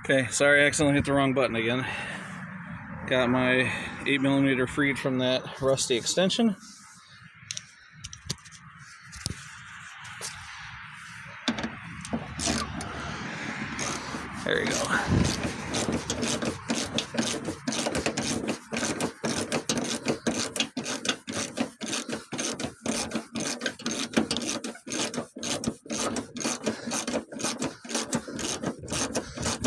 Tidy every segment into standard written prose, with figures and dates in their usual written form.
Okay, sorry, I accidentally hit the wrong button again. Got my 8mm freed from that rusty extension. There you go.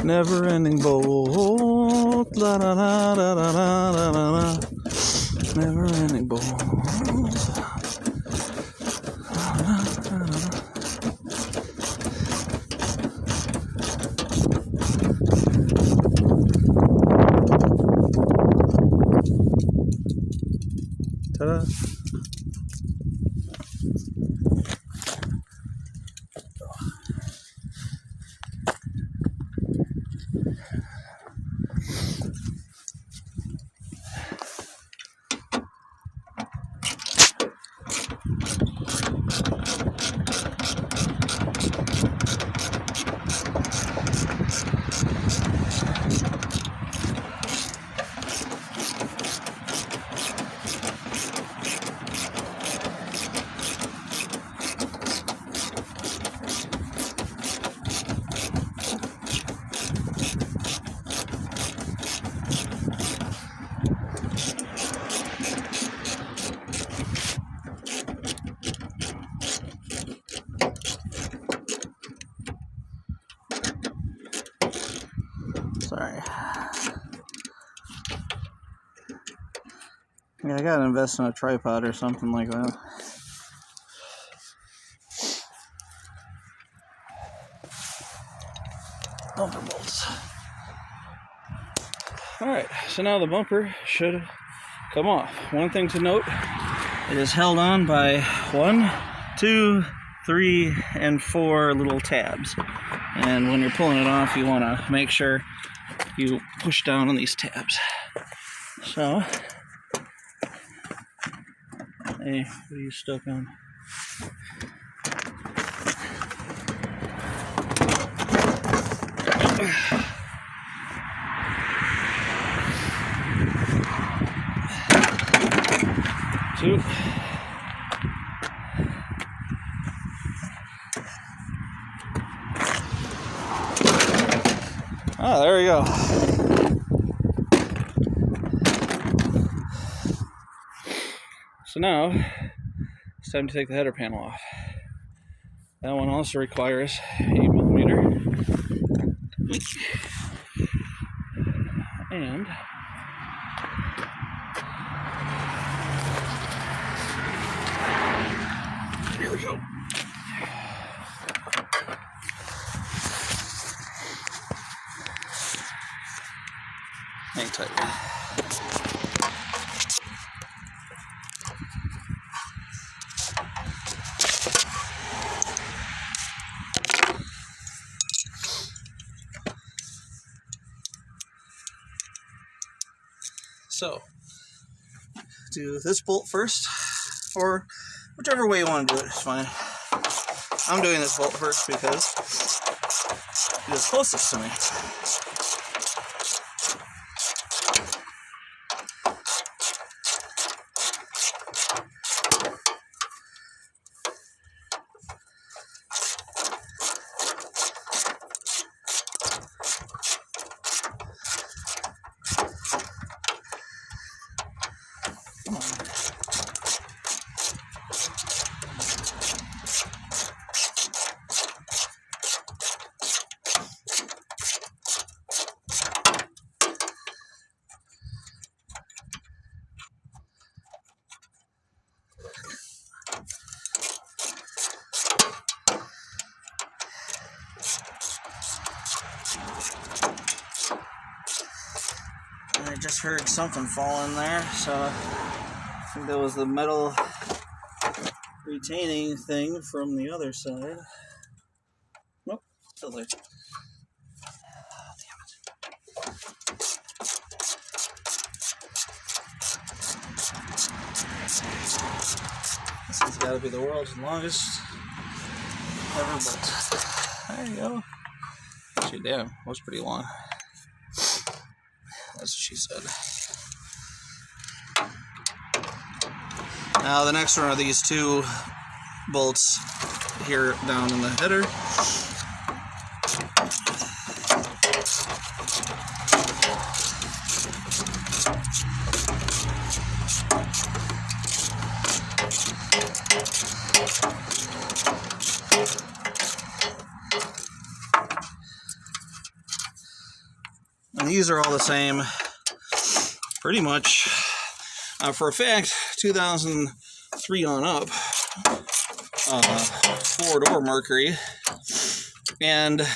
Never-ending bolt, la la la la la la la la. Never-ending bolt. Ta-da. Sorry. Yeah, I gotta invest in a tripod or something like that. Bumper bolts. Alright, so now the bumper should come off. One thing to note, it is held on by 1, 2, 3, and 4 little tabs. And when you're pulling it off, you want to make sure you push down on these tabs. So, hey, what are you stuck on? Two. Ah, there we go. So now, it's time to take the header panel off. That one also requires 8mm. And here we go. Hang tight. So, do this bolt first, or whichever way you want to do it is fine. I'm doing this bolt first because it is closest to me. I just heard something fall in there, so I think that was the metal retaining thing from the other side. Nope, still there. Oh, damn it. This has got to be the world's longest ever bolt. There you go. Actually, damn, was pretty long. That's what she said. Now the next one are these two bolts here down in the header. And these are all the same, pretty much. For a fact, 2003 on up, 4-door Mercury. And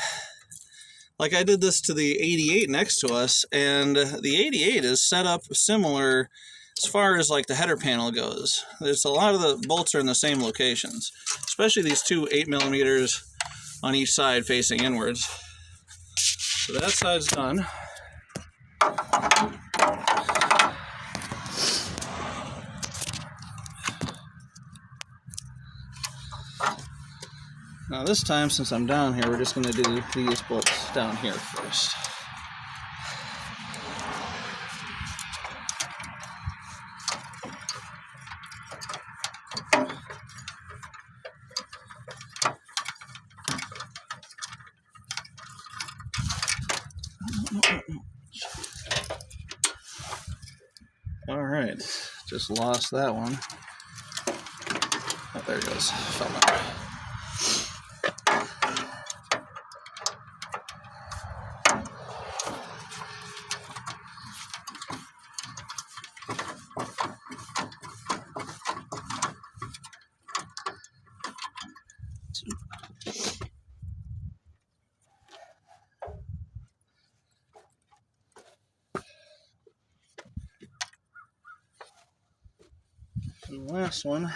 like I did this to the 88 next to us, and the 88 is set up similar as far as like the header panel goes. There's a lot of the bolts are in the same locations, especially these two 8mm on each side facing inwards. So that side's done. Now this time, since I'm down here, we're just going to do these bolts down here first. All right, just lost that one. Oh, there it goes. Fell down. And the last one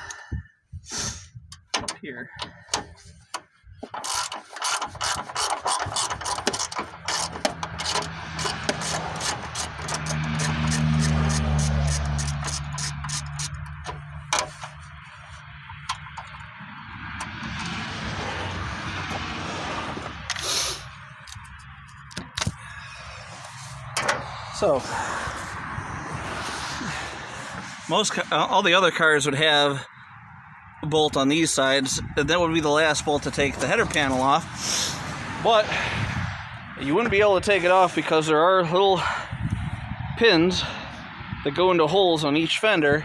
up here. So, all the other cars would have a bolt on these sides, and that would be the last bolt to take the header panel off. But you wouldn't be able to take it off because there are little pins that go into holes on each fender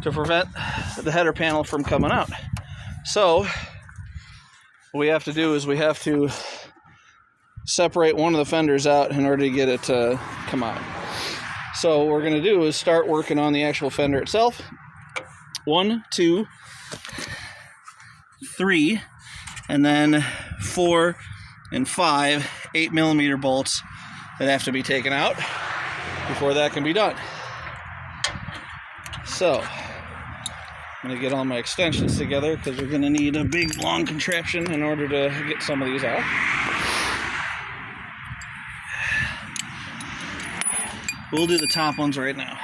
to prevent the header panel from coming out. So, what we have to do is we have to separate one of the fenders out in order to get it to come out. So what we're going to do is start working on the actual fender itself. 1, 2, 3, and then 4 and 5 8mm bolts that have to be taken out before that can be done. So I'm going to get all my extensions together because we're going to need a big long contraption in order to get some of these out. We'll do the top ones right now.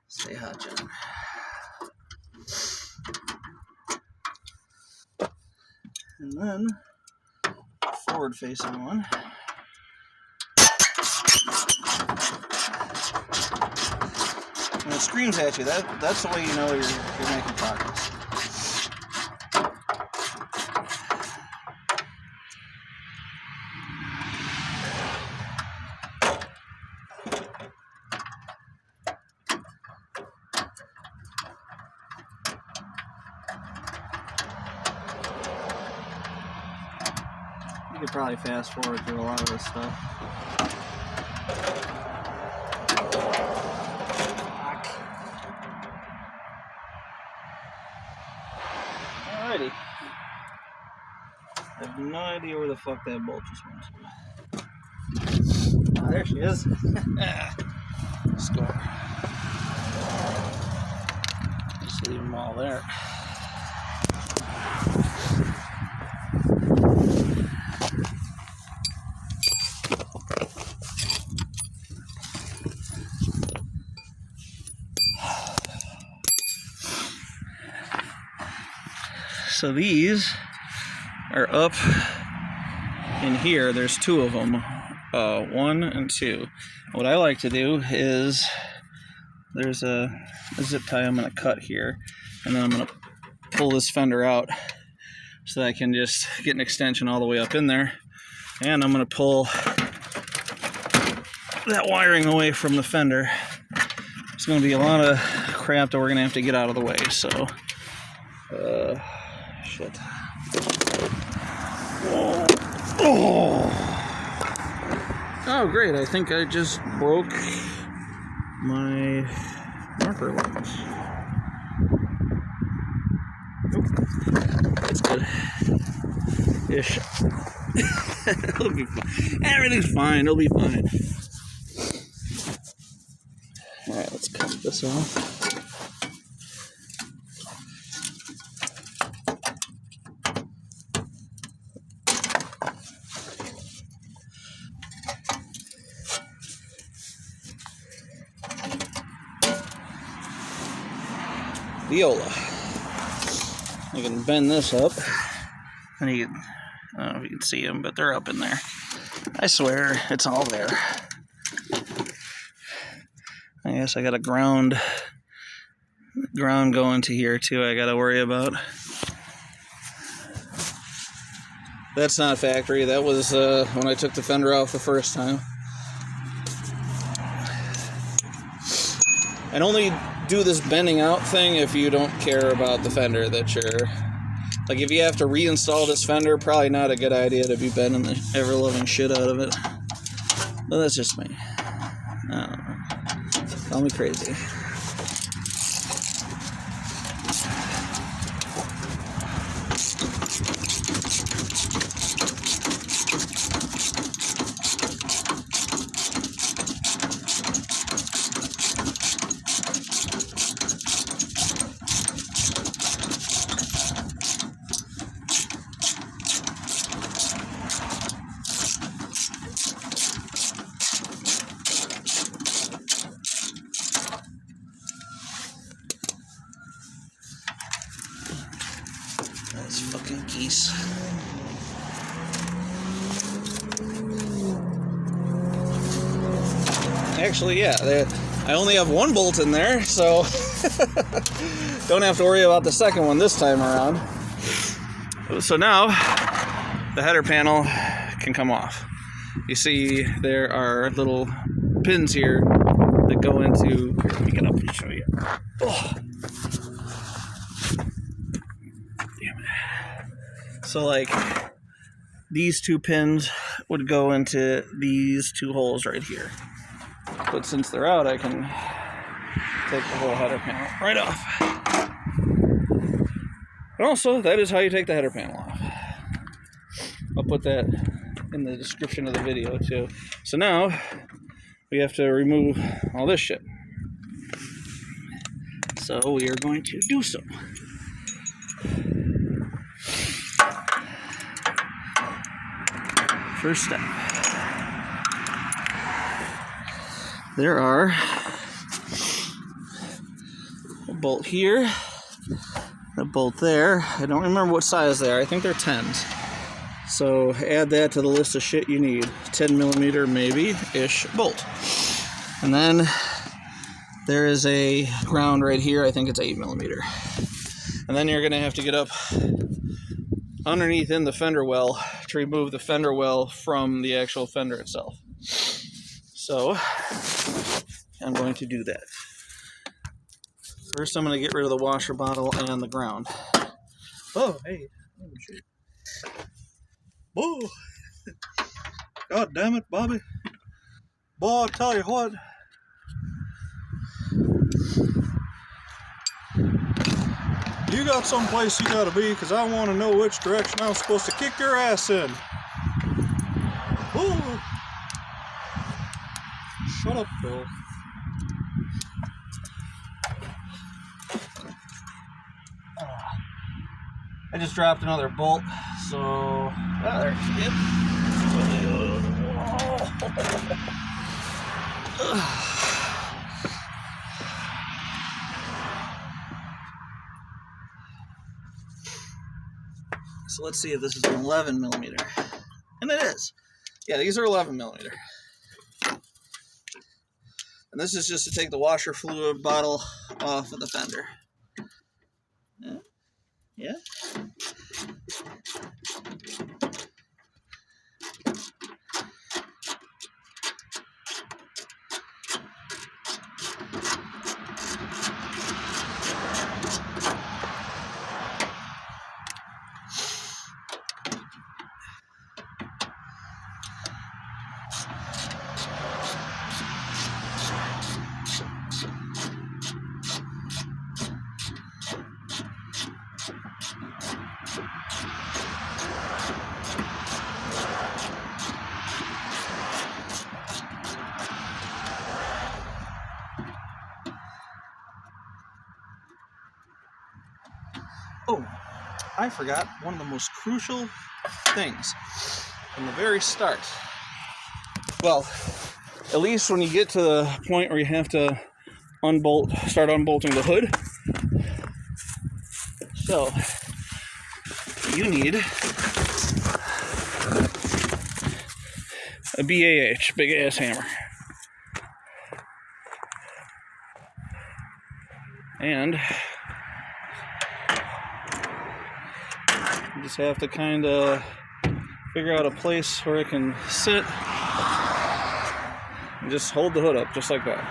Stay hot, John. And then forward facing one. When it screams at you, that's the way you know you're making progress. You could probably fast forward through a lot of this stuff. Alrighty. I have no idea where the fuck that bolt just went. There she is. Score. Just leave them all there. So these are up in here. There's two of them, 1 and 2. What I like to do is there's a zip tie I'm going to cut here, and then I'm going to pull this fender out so that I can just get an extension all the way up in there, and I'm going to pull that wiring away from the fender. It's going to be a lot of crap that we're going to have to get out of the way. So shit. Oh, great. I think I just broke my marker lens. Nope. That's good. Ish. It'll be fine. Everything's fine. It'll be fine. Alright, let's cut this off. Viola. I can bend this up, and you can, I don't know if you can see them, but they're up in there. I swear, it's all there. I guess I got a ground going to here too. I got to worry about. That's not factory. That was when I took the fender off the first time. And only do this bending out thing if you don't care about the fender that you're... Like, if you have to reinstall this fender, probably not a good idea to be bending the ever-loving shit out of it. But that's just me. I don't know. Call me crazy. Those fucking geese. Actually, yeah, I only have one bolt in there, so don't have to worry about the second one this time around. So now the header panel can come off. You see there are little pins here that go into... Here, let me get up and show you. Oh. So, like, these two pins would go into these two holes right here. But since they're out, I can take the whole header panel right off. And also, that is how you take the header panel off. I'll put that in the description of the video, too. So now, we have to remove all this shit. So, we are going to do so. First step. There are a bolt here, a bolt there. I don't remember what size they are. I think they're 10s. So add that to the list of shit you need. 10 millimeter maybe-ish bolt. And then there is a ground right here. I think it's 8 millimeter. And then you're going to have to get up underneath in the fender well to remove the fender well from the actual fender itself. So I'm going to do that. First I'm going to get rid of the washer bottle and the ground. Oh, hey. Oh, shit. Whoa. God damn it, Bobby. Boy, I'll tell you what. You got someplace you gotta be, because I want to know which direction I'm supposed to kick your ass in. Ooh. Shut up, Bill. I just dropped another bolt, so there. Yep. So let's see if this is an 11 millimeter, and it is. Yeah, these are 11 millimeter. And this is just to take the washer fluid bottle off of the fender. Yeah. Oh, I forgot one of the most crucial things from the very start. Well, at least when you get to the point where you have to start unbolting the hood. So, you need a BAH, big ass hammer. And you just have to kind of figure out a place where it can sit and just hold the hood up just like that.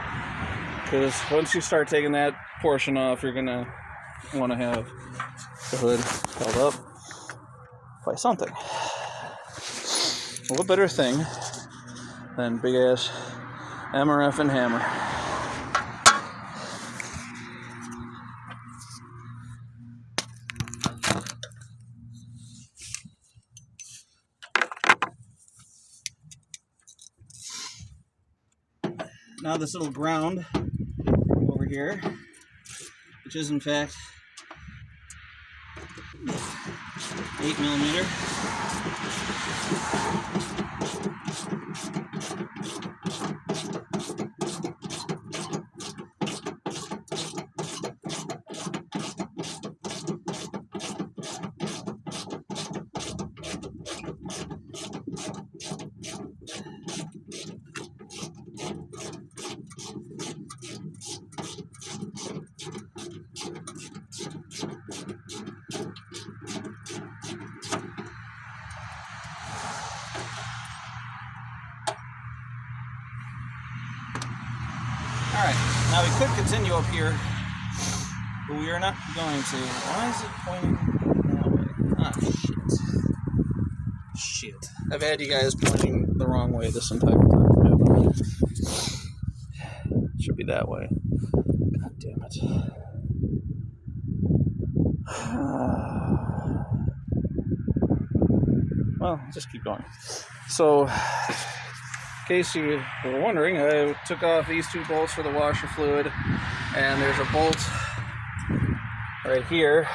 Because once you start taking that portion off, you're gonna want to have the hood held up by something. What better thing than big ass MRF and hammer? Now this little ground over here, which is in fact 8 millimeter. Alright, now we could continue up here, but we are not going to. Why is it pointing that way? Ah, shit. I've had you guys pointing the wrong way this entire time. It should be that way. God damn it. Well, just keep going. So, in case you were wondering, I took off these two bolts for the washer fluid, and there's a bolt right here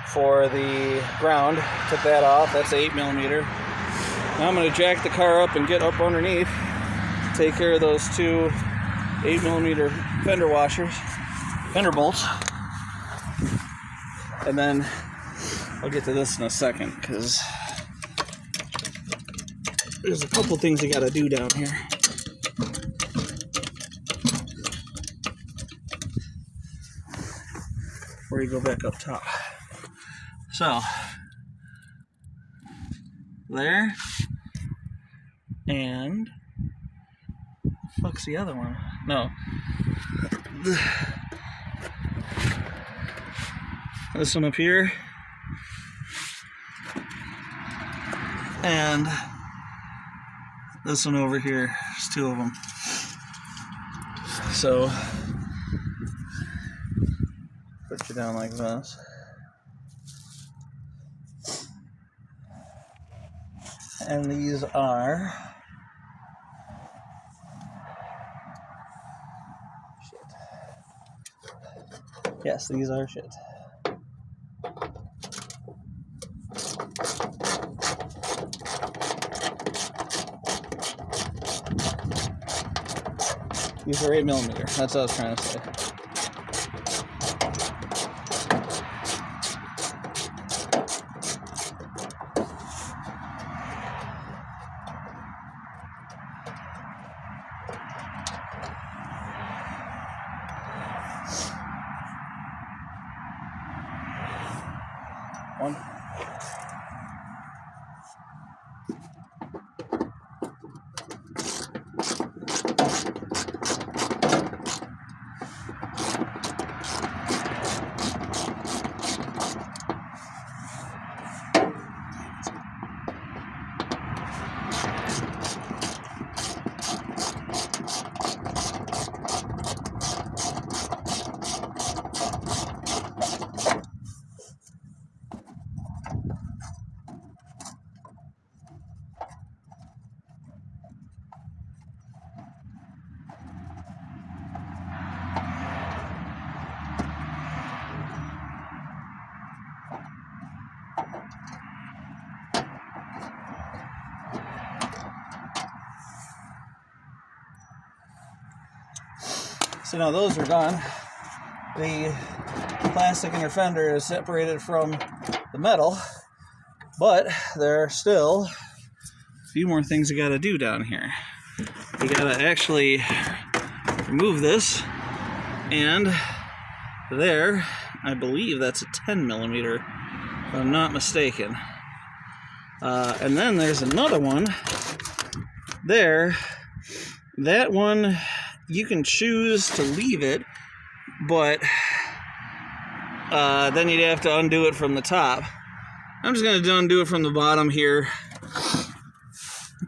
for the ground. Took that off. That's 8 millimeter. Now I'm going to jack the car up and get up underneath, take care of those two 8 millimeter fender bolts, and then I'll get to this in a second because there's a couple things you got to do down here. Before you go back up top. So, there, and fuck's the other one? No. This one up here, and this one over here. There's two of them. So, put you down like this. And these are shit. Yes, these are shit. These are 8mm. That's what I was trying to say. One. So now those are gone. The plastic in your fender is separated from the metal, but there are still a few more things you gotta do down here. You gotta actually remove this, and there, I believe that's a 10mm, if I'm not mistaken. And then there's another one there. That one, you can choose to leave it, but then you'd have to undo it from the top. I'm just going to undo it from the bottom here.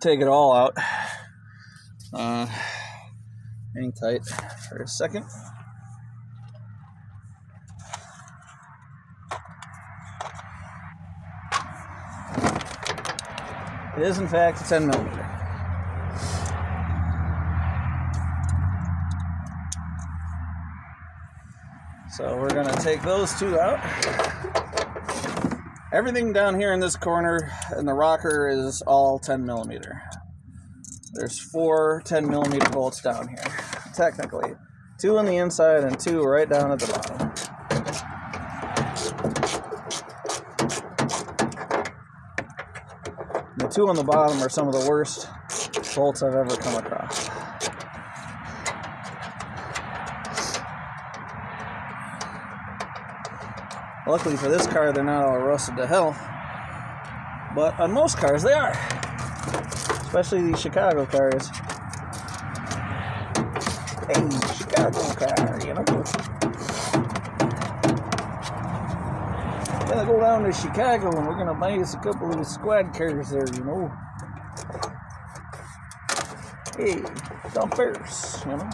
Take it all out. Hang tight for a second. It is, in fact, a 10mm. So we're going to take those two out. Everything down here in this corner in the rocker is all 10mm. There's 4 10mm bolts down here, technically. 2 on the inside and 2 right down at the bottom. The 2 on the bottom are some of the worst bolts I've ever come across. Luckily for this car, they're not all rusted to hell. But on most cars, they are. Especially these Chicago cars. Hey, Chicago car, you know. We're gonna go down to Chicago and we're gonna buy us a couple of squad cars there, you know. Hey, dumpers, you know.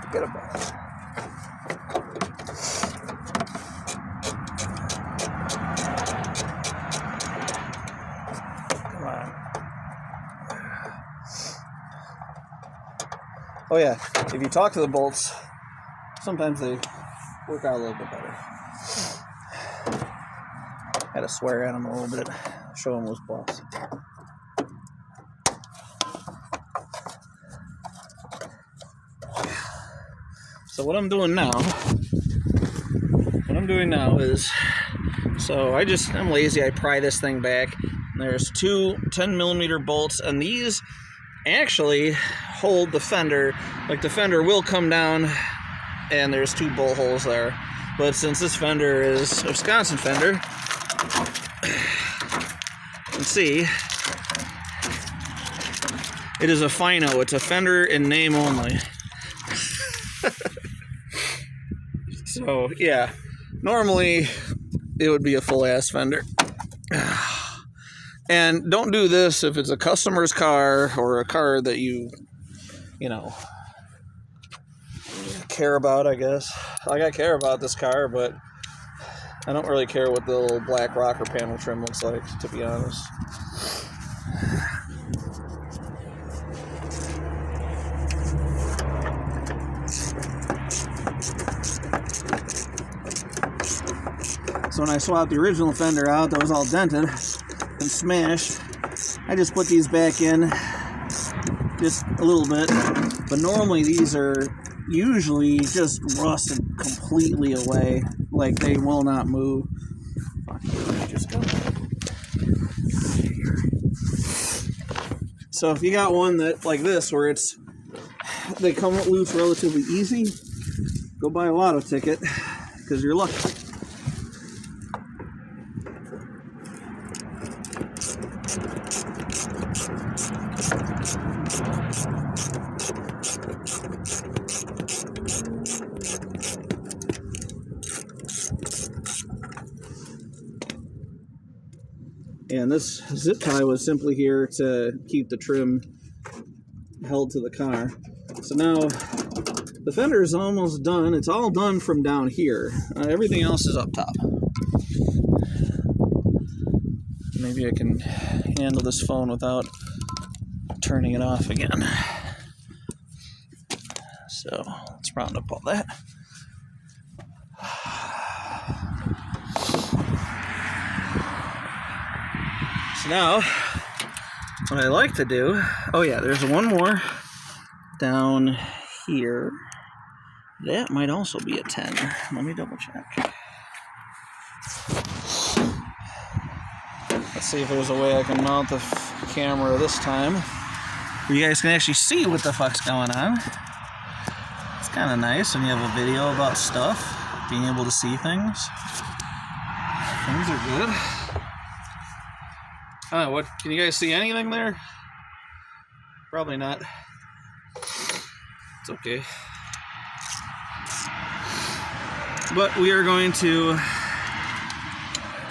Forget about it. Oh yeah, if you talk to the bolts, sometimes they work out a little bit better. Had to swear at them a little bit, show them who's boss. So what I'm doing now is, so I'm lazy, I pry this thing back. There's 2 10mm bolts, and these actually hold the fender. Like, the fender will come down and there's 2 bolt holes there, but since this fender is a Wisconsin fender, you can see it is a Fino. It's a fender in name only. So yeah, normally it would be a full ass fender. And don't do this if it's a customer's car or a car that you know, care about, I guess. Like, I care about this car, but I don't really care what the little black rocker panel trim looks like, to be honest. So when I swapped the original fender out that was all dented and smashed, I just put these back in just a little bit. But normally these are usually just rusted completely away. Like they will not move. So if you got one that like this where they come loose relatively easy, go buy a lotto ticket because you're lucky. And this zip tie was simply here to keep the trim held to the car. So now the fender is almost done. It's all done from down here. Everything else is up top. Maybe I can handle this phone without turning it off again. So let's round up all that. So now, what I like to do, oh yeah, there's one more down here. That might also be a 10. Let me double check. Let's see if there's a way I can mount the camera this time, where you guys can actually see what the fuck's going on. It's kind of nice when you have a video about stuff, being able to see things. Things are good. What, can you guys see anything there? Probably not. It's okay. But we are going to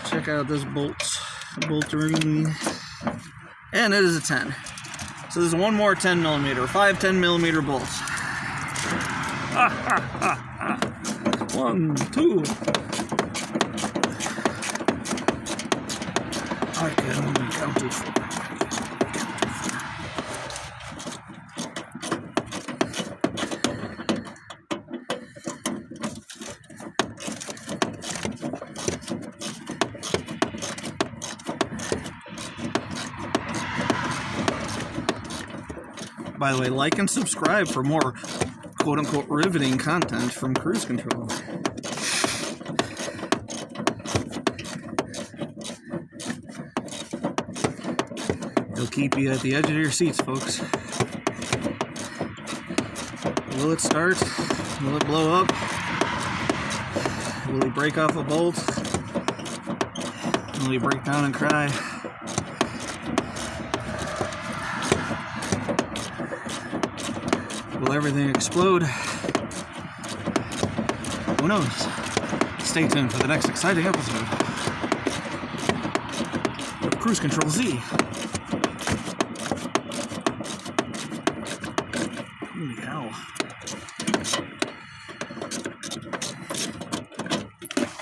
check out this bolt ring, and it is a 10. So there's one more 10 millimeter, 5 10 millimeter bolts. 1, 2. I can only count to 4. By the way, like and subscribe for more quote-unquote riveting content from Cruise Control. It'll keep you at the edge of your seats, folks. Will it start? Will it blow up? Will he break off a bolt? Will he break down and cry? Will everything explode? Who knows? Stay tuned for the next exciting episode of Cruise Control Z. Holy hell.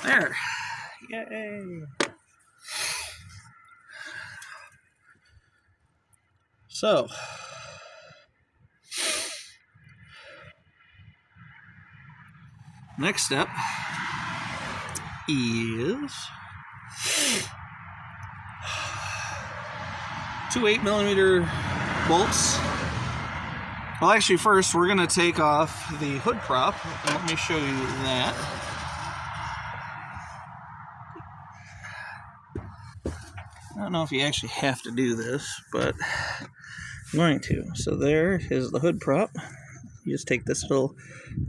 There. Yay. So, next step is 2 8mm bolts. Well, actually, first we're going to take off the hood prop, and let me show you that. I don't know if you actually have to do this, but I'm going to. So there is the hood prop. You just take this little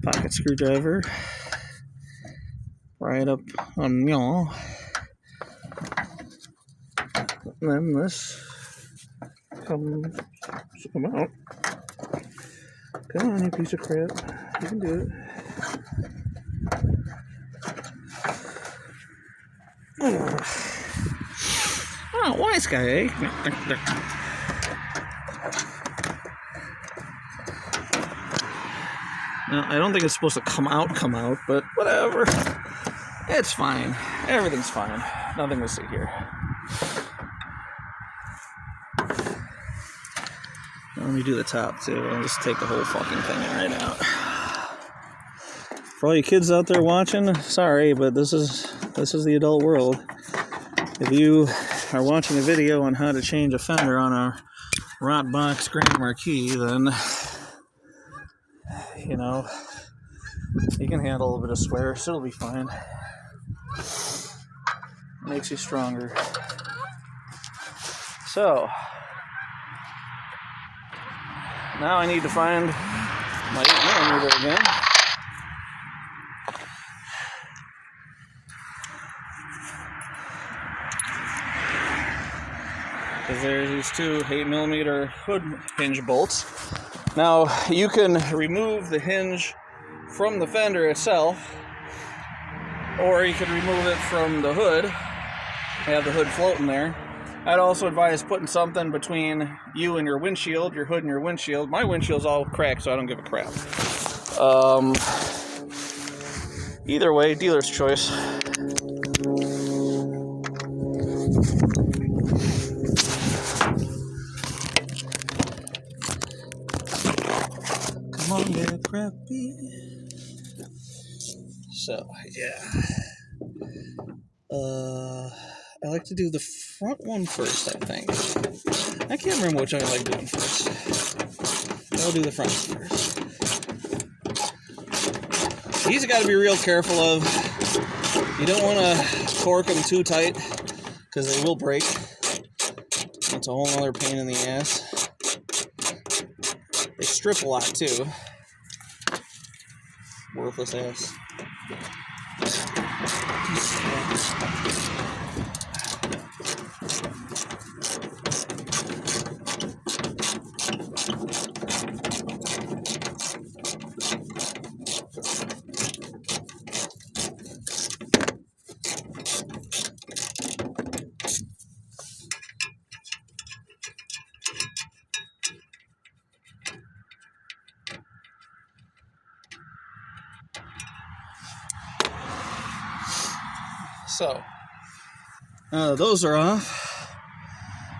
pocket screwdriver right up on y'all. And then this comes out. Come on, you piece of crap. You can do it. Oh, wise guy, eh? Now, I don't think it's supposed to come out, but whatever. It's fine. Everything's fine. Nothing to see here. Let me do the top, too. I'll just take the whole fucking thing right out. For all you kids out there watching, sorry, but this is the adult world. If you are watching a video on how to change a fender on a Mercury Grand Marquis, then you know you can handle a little bit of swear, so it'll be fine. Makes you stronger. So now I need to find my 8mm again. Because there's these two 8mm hood hinge bolts. Now you can remove the hinge from the fender itself, or you could remove it from the hood, have the hood floating there. I'd also advise putting something between you and your windshield, your hood and your windshield. My windshield's all cracked, so I don't give a crap. Either way, dealer's choice. Come on, get crappy. So, yeah. I like to do the front one first, I think. I can't remember which I like doing first. I'll do the front first. These you got to be real careful of. You don't want to torque them too tight, because they will break. It's a whole other pain in the ass. They strip a lot too. Worthless ass. So, those are off.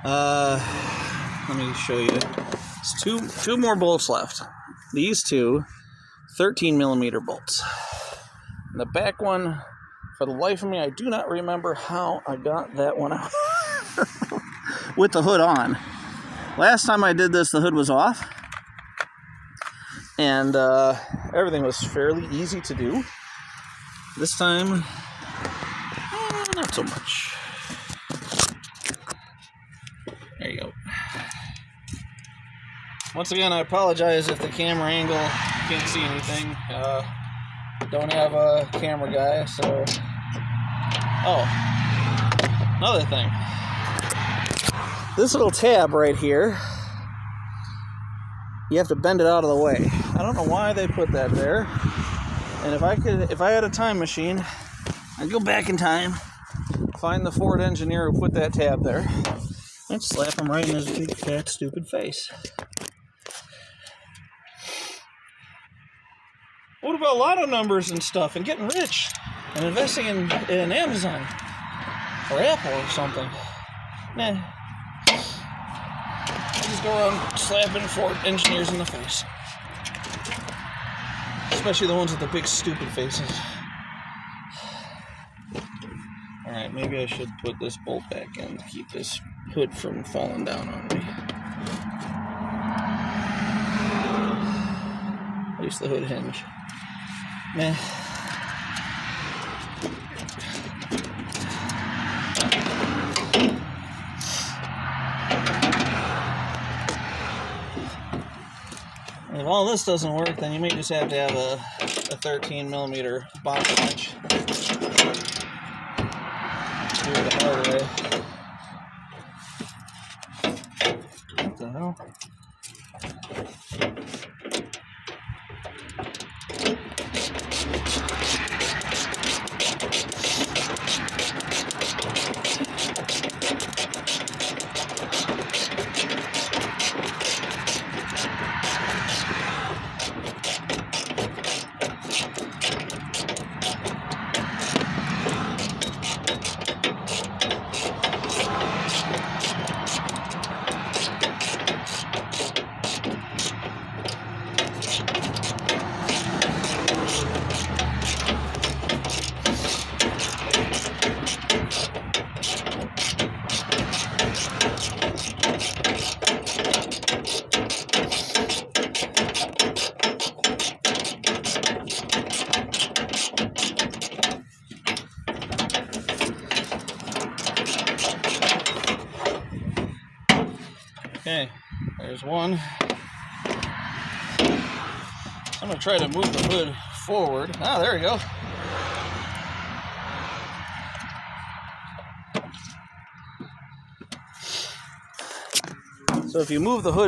Let me show you. It's two more bolts left. These two 13mm bolts. And the back one, for the life of me, I do not remember how I got that one out with the hood on. Last time I did this, the hood was off, and everything was fairly easy to do. This time, not so much. There you go. Once again, I apologize if the camera angle can't see anything. Don't have a camera guy, so... Oh, another thing. This little tab right here, you have to bend it out of the way. I don't know why they put that there. And if I had a time machine, I'd go back in time, find the Ford engineer who put that tab there, and slap him right in his big, fat, stupid face. What about lotto numbers and stuff, and getting rich, and investing in Amazon, or Apple, or something? Nah. I just go around slapping Ford engineers in the face. Especially the ones with the big, stupid faces. Alright, maybe I should put this bolt back in to keep this hood from falling down on me. At least the hood hinge. Meh. If all this doesn't work, then you may just have to have a 13mm box wrench. Do it the hard way. What the hell? Okay, there's one. I'm gonna try to move the hood forward. Ah, there we go. So if you move the hood